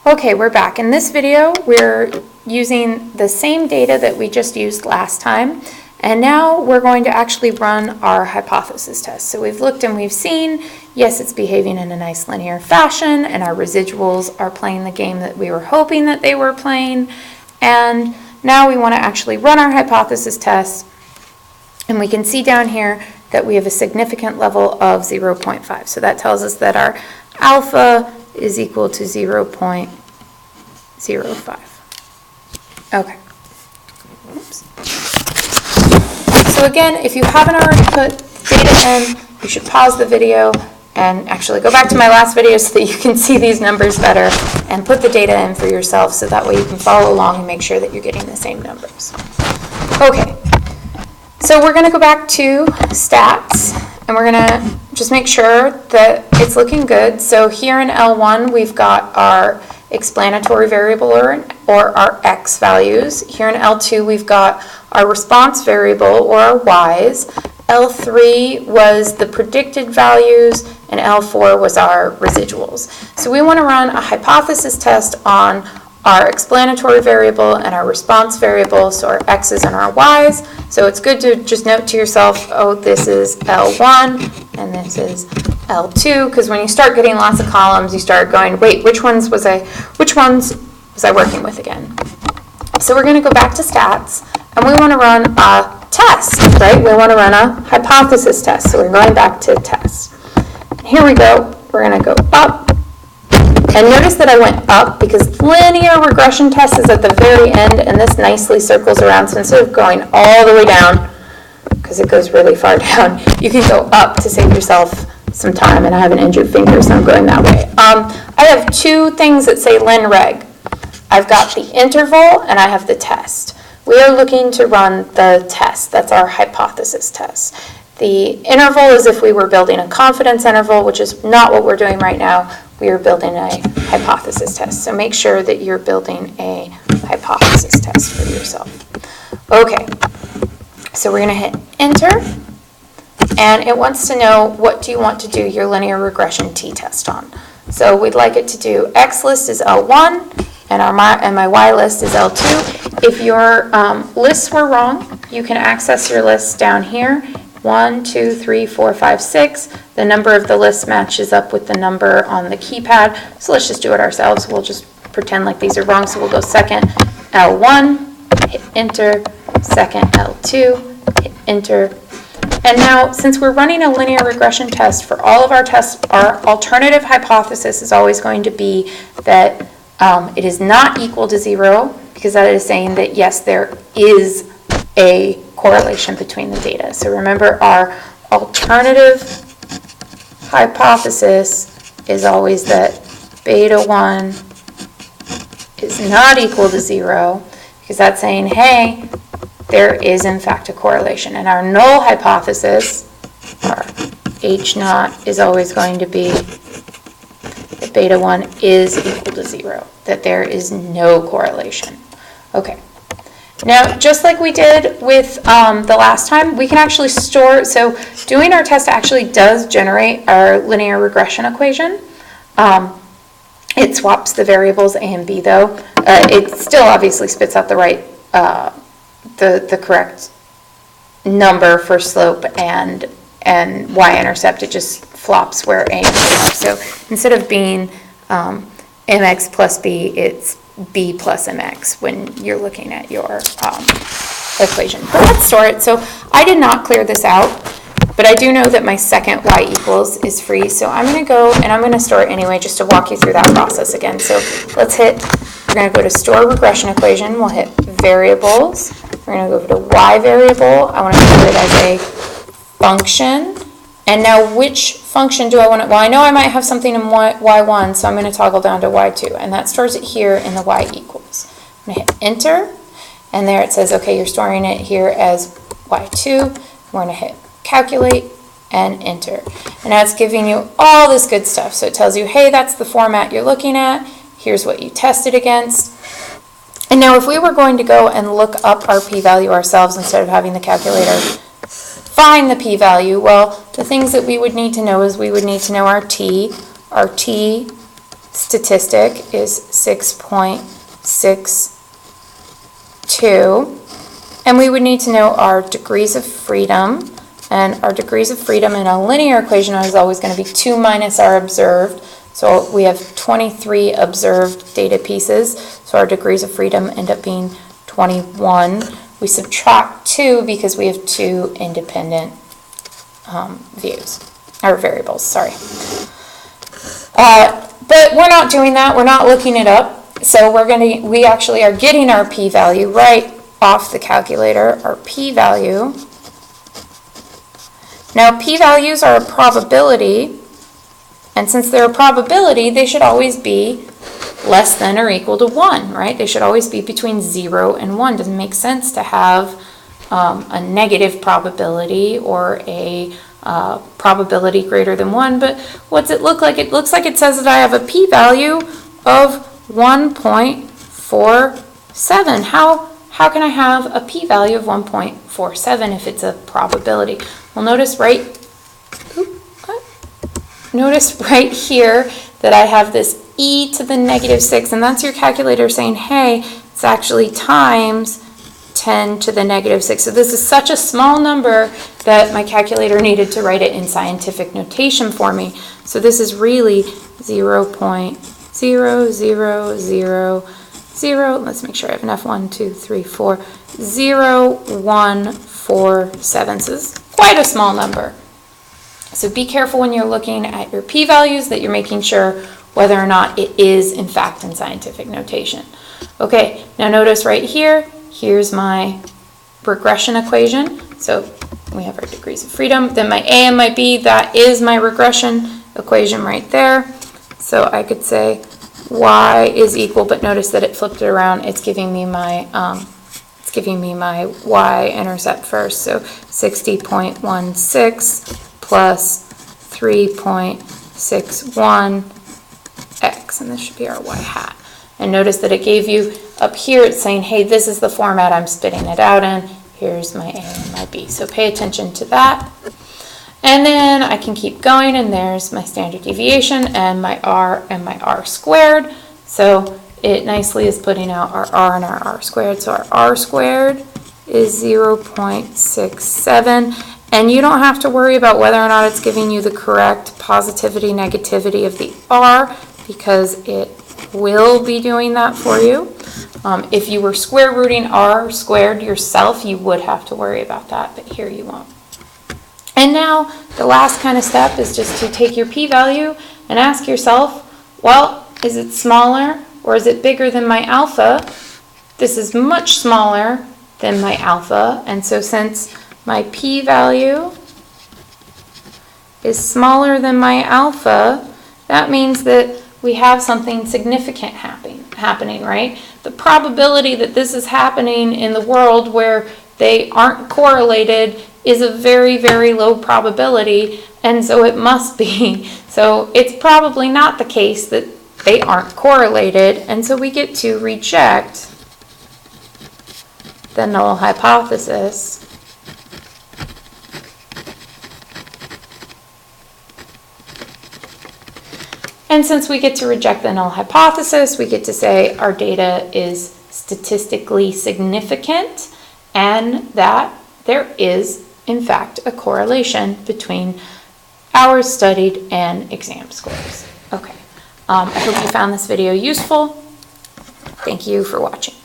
Okay, we're back. In this video, we're using the same data that we just used last time, and now we're going to actually run our hypothesis test. So we've looked and we've seen, yes, it's behaving in a nice linear fashion, and our residuals are playing the game that we were hoping that they were playing, and now we want to actually run our hypothesis test, and we can see down here that we have a significant level of 0.5. So that tells us that our alpha is equal to 0.05. Okay. Oops. So again, if you haven't already put data in, you should pause the video and actually go back to my last video so that you can see these numbers better and put the data in for yourself so that way you can follow along and make sure that you're getting the same numbers. Okay. So we're going to go back to stats, and we're going to just make sure that it's looking good. So here in L1, we've got our explanatory variable or our x values. Here in L2, we've got our response variable or our y's. L3 was the predicted values, and L4 was our residuals. So we want to run a hypothesis test on our explanatory variable and our response variable, so our x's and our y's. So it's good to just note to yourself, oh, this is L1 and this is L2, because when you start getting lots of columns, you start going, wait, which ones was I working with again? So we're going to go back to stats, and we want to run a test, right? We want to run a hypothesis test, so we're going back to test. Here we go. We're going to go up. And notice that I went up because linear regression test is at the very end, and this nicely circles around. So instead of going all the way down, because it goes really far down, you can go up to save yourself some time. And I have an injured finger, so I'm going that way. I have two things that say lin reg. I've got the interval, and I have the test. We are looking to run the test. That's our hypothesis test. The interval is if we were building a confidence interval, which is not what we're doing right now. We are building a hypothesis test. So make sure that you're building a hypothesis test for yourself. Okay, so we're going to hit enter, and it wants to know what do you want to do your linear regression t-test on. So we'd like it to do x list is L1, and my y list is L2. If your lists were wrong, you can access your lists down here. 1, 2, 3, 4, 5, 6. The number of the list matches up with the number on the keypad. So let's just do it ourselves. We'll just pretend like these are wrong. So we'll go second L1, hit enter, second L2, hit enter. And now, since we're running a linear regression test for all of our tests, our alternative hypothesis is always going to be that it is not equal to 0, because that is saying that, yes, there is a correlation between the data. So remember, our alternative hypothesis is always that beta 1 is not equal to 0, because that's saying, hey, there is in fact a correlation. And our null hypothesis, our H naught, is always going to be that beta 1 is equal to 0, that there is no correlation. Okay. Now, just like we did with the last time, we can actually store, so doing our test actually does generate our linear regression equation. It swaps the variables a and b, though. It still obviously spits out the right, the correct number for slope and y-intercept. It just flops where a and b are. So instead of being mx plus b, it's b plus mx when you're looking at your equation. But let's store it. So I did not clear this out, but I do know that my second y equals is free. So I'm going to go and I'm going to store it anyway just to walk you through that process again. So let's hit, we're going to go to store regression equation. We'll hit variables. We're going to go over to y variable. I want to put it as a function. And now which function do I want to, well, I know I might have something in y1, so I'm going to toggle down to y2, and that stores it here in the y equals. I'm going to hit enter, and there it says, okay, you're storing it here as y2. We're going to hit calculate and enter. And now it's giving you all this good stuff. So it tells you, hey, that's the format you're looking at. Here's what you tested against. And now if we were going to go and look up our p-value ourselves instead of having the calculator find the p-value, well, the things that we would need to know is we would need to know our t statistic is 6.62. And we would need to know our degrees of freedom. And our degrees of freedom in a linear equation is always going to be 2 minus our observed. So we have 23 observed data pieces. So our degrees of freedom end up being 21. We subtract 2 because we have 2 independent views, or variables, sorry. But we're not doing that. We're not looking it up. So we actually are getting our p-value right off the calculator. Our p-value. Now, p-values are a probability, and since they're a probability, they should always be less than or equal to 1, right? They should always be between 0 and 1. Doesn't make sense to have a negative probability or a probability greater than 1, but what's it look like? It looks like it says that I have a p-value of 1.47. How can I have a p-value of 1.47 if it's a probability? Well, notice right here that I have this e to the -6, and that's your calculator saying, hey, it's actually times 10 to the -6. So this is such a small number that my calculator needed to write it in scientific notation for me. So this is really 0.00000, let's make sure I have enough, 1, 2, 3, 4, 0.147. So this is quite a small number. So be careful when you're looking at your p-values that you're making sure whether or not it is in fact in scientific notation. Okay, now notice right here, here's my regression equation. So we have our degrees of freedom, then my A and my B, that is my regression equation right there. So I could say y is equal, but notice that it flipped it around. It's giving me my y-intercept first. So 60.16 plus 3.61x, and this should be our y-hat. And notice that it gave you up here, it's saying, hey, this is the format I'm spitting it out in. Here's my A and my B. So pay attention to that. And then I can keep going, and there's my standard deviation and my R squared. So it nicely is putting out our R and our R squared. So our R squared is 0.67. And you don't have to worry about whether or not it's giving you the correct positivity, negativity of the R, because it will be doing that for you. If you were square rooting R squared yourself, you would have to worry about that, but here you won't. And now the last kind of step is just to take your p-value and ask yourself, well, is it smaller or is it bigger than my alpha? This is much smaller than my alpha, and so since my p-value is smaller than my alpha, that means that we have something significant happening, right? The probability that this is happening in the world where they aren't correlated is a very, very low probability, and so it must be. So it's probably not the case that they aren't correlated, and so we get to reject the null hypothesis. And since we get to reject the null hypothesis, we get to say our data is statistically significant and that there is, in fact, a correlation between hours studied and exam scores. Okay, I hope you found this video useful. Thank you for watching.